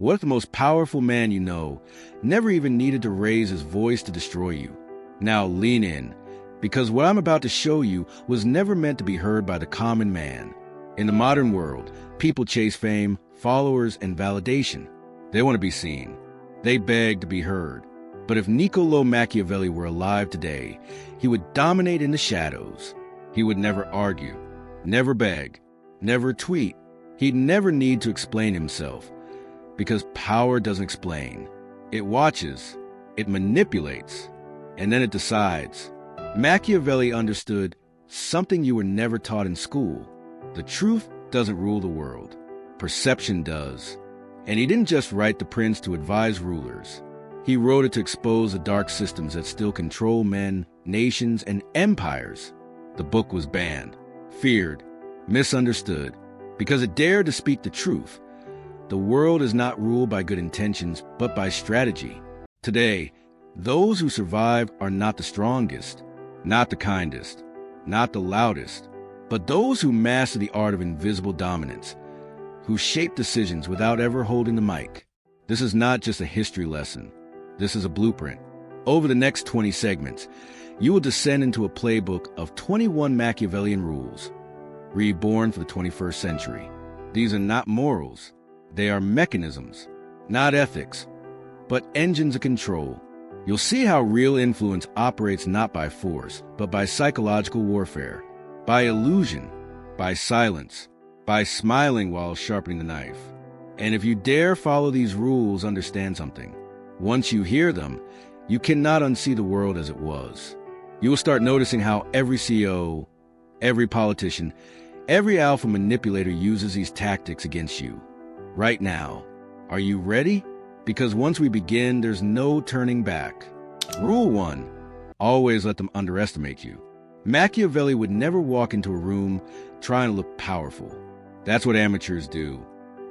What if the most powerful man you know never even needed to raise his voice to destroy you? Now lean in, because what I'm about to show you was never meant to be heard by the common man. In the modern world, people chase fame, followers, and validation. They want to be seen. They beg to be heard. But if Niccolò Machiavelli were alive today, he would dominate in the shadows. He would never argue, never beg, never tweet. He'd never need to explain himself, because power doesn't explain. It watches, it manipulates, and then it decides. Machiavelli understood something you were never taught in school. The truth doesn't rule the world. Perception does. And he didn't just write The Prince to advise rulers. He wrote it to expose the dark systems that still control men, nations, and empires. The book was banned, feared, misunderstood, because it dared to speak the truth. The world is not ruled by good intentions, but by strategy. Today, those who survive are not the strongest, not the kindest, not the loudest, but those who master the art of invisible dominance, who shape decisions without ever holding the mic. This is not just a history lesson. This is a blueprint. Over the next 20 segments, you will descend into a playbook of 21 Machiavellian rules, reborn for the 21st century. These are not morals. They are mechanisms, not ethics, but engines of control. You'll see how real influence operates not by force, but by psychological warfare, by illusion, by silence, by smiling while sharpening the knife. And if you dare follow these rules, understand something. Once you hear them, you cannot unsee the world as it was. You will start noticing how every CEO, every politician, every alpha manipulator uses these tactics against you. Right now. Are you ready? Because once we begin, there's no turning back. Rule 1. Always let them underestimate you. Machiavelli would never walk into a room trying to look powerful. That's what amateurs do.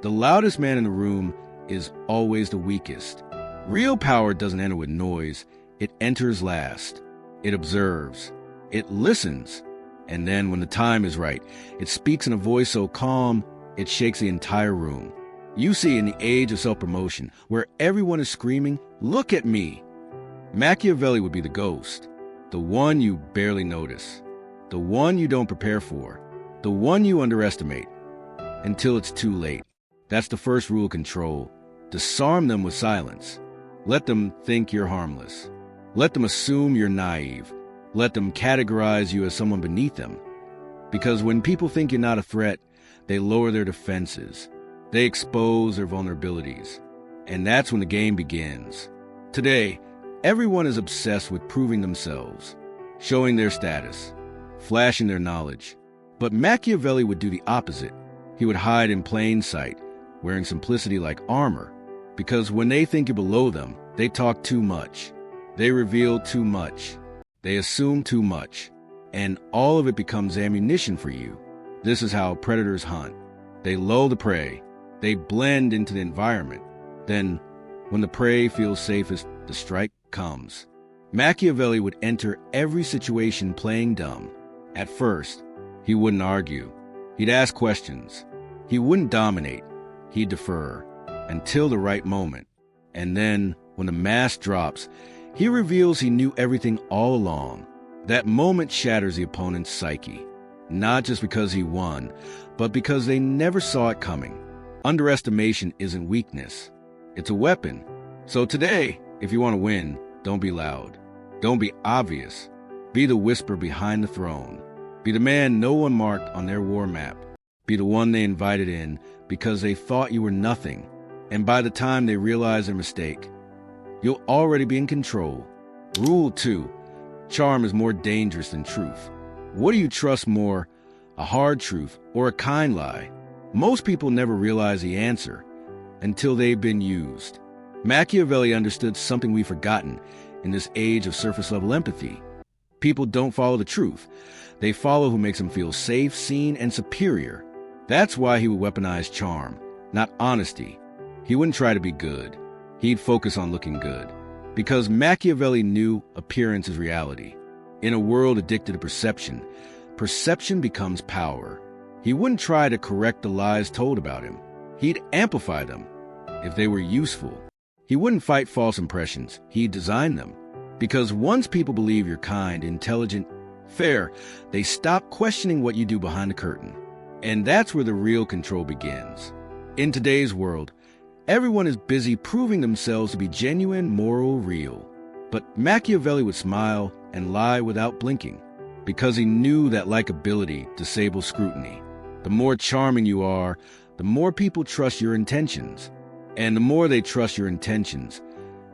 The loudest man in the room is always the weakest. Real power doesn't enter with noise. It enters last. It observes. It listens. And then when the time is right, it speaks in a voice so calm, it shakes the entire room. You see, in the age of self-promotion, where everyone is screaming, "Look at me!" Machiavelli would be the ghost, the one you barely notice, the one you don't prepare for, the one you underestimate, until it's too late. That's the first rule of control. Disarm them with silence. Let them think you're harmless. Let them assume you're naive. Let them categorize you as someone beneath them. Because when people think you're not a threat, they lower their defenses. They expose their vulnerabilities. And that's when the game begins. Today, everyone is obsessed with proving themselves, showing their status, flashing their knowledge. But Machiavelli would do the opposite. He would hide in plain sight, wearing simplicity like armor. Because when they think you're below them, they talk too much. They reveal too much. They assume too much. And all of it becomes ammunition for you. This is how predators hunt. They lull the prey. They blend into the environment. Then, when the prey feels safest, the strike comes. Machiavelli would enter every situation playing dumb. At first, he wouldn't argue. He'd ask questions. He wouldn't dominate. He'd defer until the right moment. And then, when the mask drops, he reveals he knew everything all along. That moment shatters the opponent's psyche. Not just because he won, but because they never saw it coming. Underestimation isn't weakness. It's a weapon. So today, if you want to win, don't be loud. Don't be obvious. Be the whisper behind the throne. Be the man no one marked on their war map. Be the one they invited in because they thought you were nothing. And by the time they realize their mistake, you'll already be in control. Rule 2. Charm is more dangerous than truth. What do you trust more, a hard truth or a kind lie? Most people never realize the answer until they've been used. Machiavelli understood something we've forgotten in this age of surface-level empathy. People don't follow the truth. They follow who makes them feel safe, seen, and superior. That's why he would weaponize charm, not honesty. He wouldn't try to be good. He'd focus on looking good. Because Machiavelli knew appearance is reality. In a world addicted to perception, perception becomes power. He wouldn't try to correct the lies told about him. He'd amplify them. if they were useful. He wouldn't fight false impressions, he'd design them. Because once people believe you're kind, intelligent, fair, they stop questioning what you do behind the curtain. And that's where the real control begins. In today's world, everyone is busy proving themselves to be genuine, moral, real. But Machiavelli would smile and lie without blinking, because he knew that likability disables scrutiny. The more charming you are, the more people trust your intentions. And the more they trust your intentions,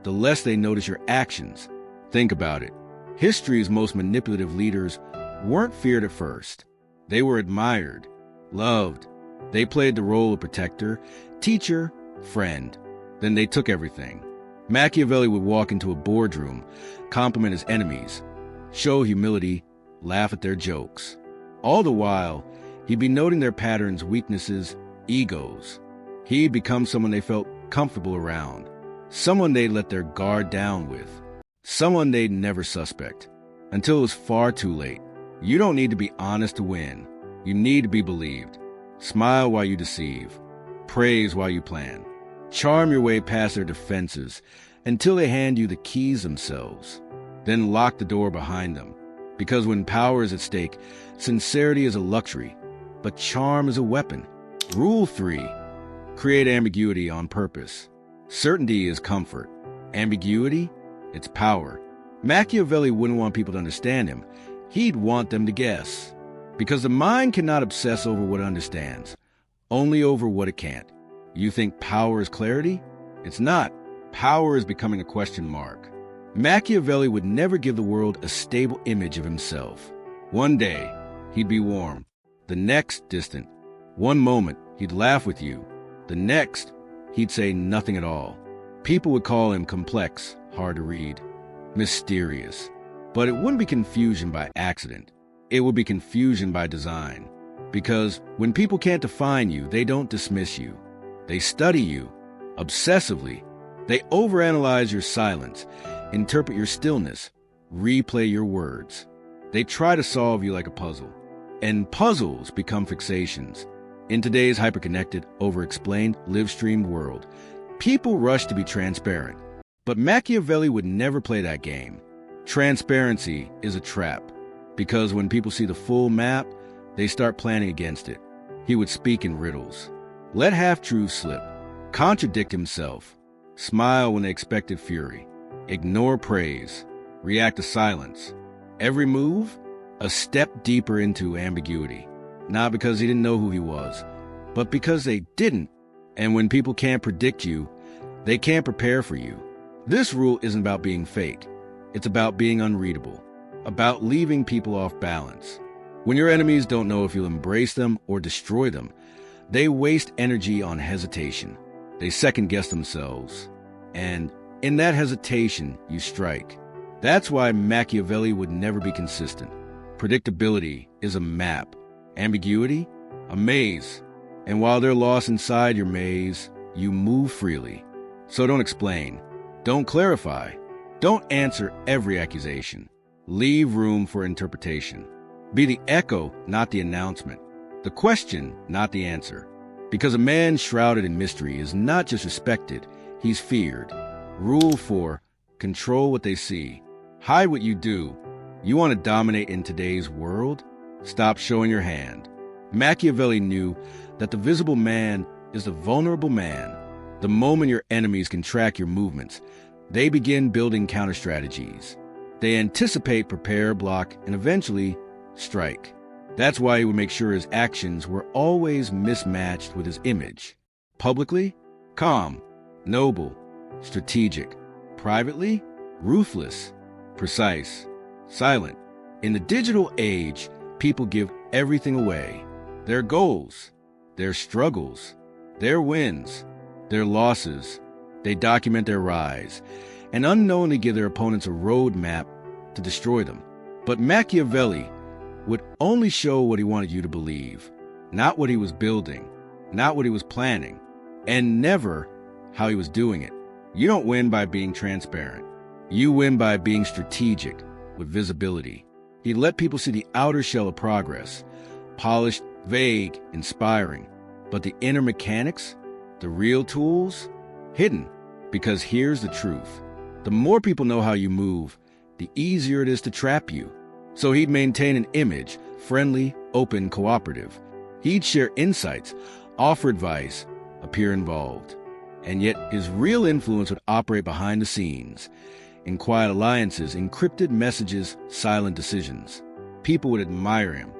the less they notice your actions. Think about it. History's most manipulative leaders weren't feared at first. They were admired, loved. They played the role of protector, teacher, friend. Then they took everything. Machiavelli would walk into a boardroom, compliment his enemies, show humility, laugh at their jokes. All the while, he'd be noting their patterns, weaknesses, egos. He'd become someone they felt comfortable around, someone they'd let their guard down with, someone they'd never suspect, until it was far too late. You don't need to be honest to win. You need to be believed. Smile while you deceive. Praise while you plan. Charm your way past their defenses until they hand you the keys themselves. Then lock the door behind them. Because when power is at stake, sincerity is a luxury, but charm is a weapon. Rule 3. Create ambiguity on purpose. Certainty is comfort. Ambiguity, it's power. Machiavelli wouldn't want people to understand him. He'd want them to guess. Because the mind cannot obsess over what it understands, only over what it can't. You think power is clarity? It's not. Power is becoming a question mark. Machiavelli would never give the world a stable image of himself. One day, he'd be warm. The next, distant. One moment, he'd laugh with you. The next, he'd say nothing at all. People would call him complex, hard to read, mysterious. But it wouldn't be confusion by accident. It would be confusion by design. Because when people can't define you, they don't dismiss you. They study you, obsessively. They overanalyze your silence, interpret your stillness, replay your words. They try to solve you like a puzzle. And puzzles become fixations. In today's hyperconnected, overexplained, live-streamed world, people rush to be transparent. But Machiavelli would never play that game. Transparency is a trap, because when people see the full map, they start planning against it. He would speak in riddles, let half-truths slip, contradict himself, smile when they expected fury, ignore praise, react to silence. Every move, a step deeper into ambiguity. Not because he didn't know who he was, but because they didn't. And when people can't predict you, they can't prepare for you. This rule isn't about being fake. It's about being unreadable, about leaving people off balance. When your enemies don't know if you'll embrace them or destroy them, they waste energy on hesitation. They second-guess themselves. And in that hesitation, you strike. That's why Machiavelli would never be consistent. Predictability is a map. Ambiguity, a maze. And while they're lost inside your maze, you move freely. So don't explain. Don't clarify. Don't answer every accusation. Leave room for interpretation. Be the echo, not the announcement. The question, not the answer. Because a man shrouded in mystery is not just respected, he's feared. Rule 4. Control what they see. Hide what you do. You want to dominate in today's world? Stop showing your hand. Machiavelli knew that the visible man is the vulnerable man. The moment your enemies can track your movements, they begin building counter-strategies. They anticipate, prepare, block, and eventually strike. That's why he would make sure his actions were always mismatched with his image. Publicly, calm, noble, strategic. Privately, ruthless, precise, silent. In the digital age, people give everything away. Their goals, their struggles, their wins, their losses. They document their rise and unknowingly give their opponents a roadmap to destroy them. But Machiavelli would only show what he wanted you to believe, not what he was building, not what he was planning, and never how he was doing it. You don't win by being transparent. You win by being strategic with visibility. He let people see the outer shell of progress, polished, vague, inspiring. But the inner mechanics, the real tools, Hidden, because here's the truth. The more people know how you move, the easier it is to trap you. So he'd maintain an image, friendly, open, cooperative. He'd share insights, offer advice, appear involved. And yet his real influence would operate behind the scenes, in quiet alliances, encrypted messages, silent decisions. People would admire him.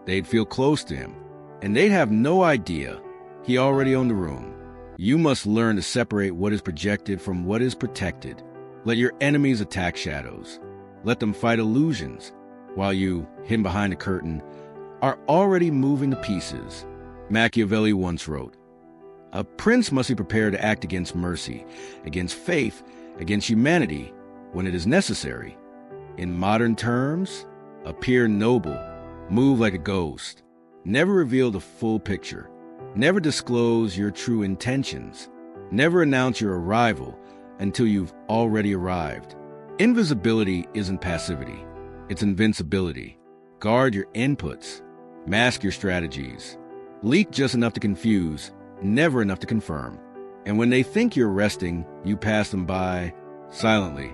They'd feel close to him. And they'd have no idea he already owned the room. You must learn to separate what is projected from what is protected. Let your enemies attack shadows. Let them fight illusions, while you, hidden behind the curtain, are already moving the pieces. Machiavelli once wrote, "A prince must be prepared to act against mercy, against faith, against humanity, when it is necessary. In modern terms, appear noble, move like a ghost. Never reveal the full picture. Never disclose your true intentions. Never announce your arrival until you've already arrived. Invisibility isn't passivity. It's invincibility. Guard your inputs. Mask your strategies. Leak just enough to confuse, never enough to confirm. And when they think you're resting, you pass them by silently,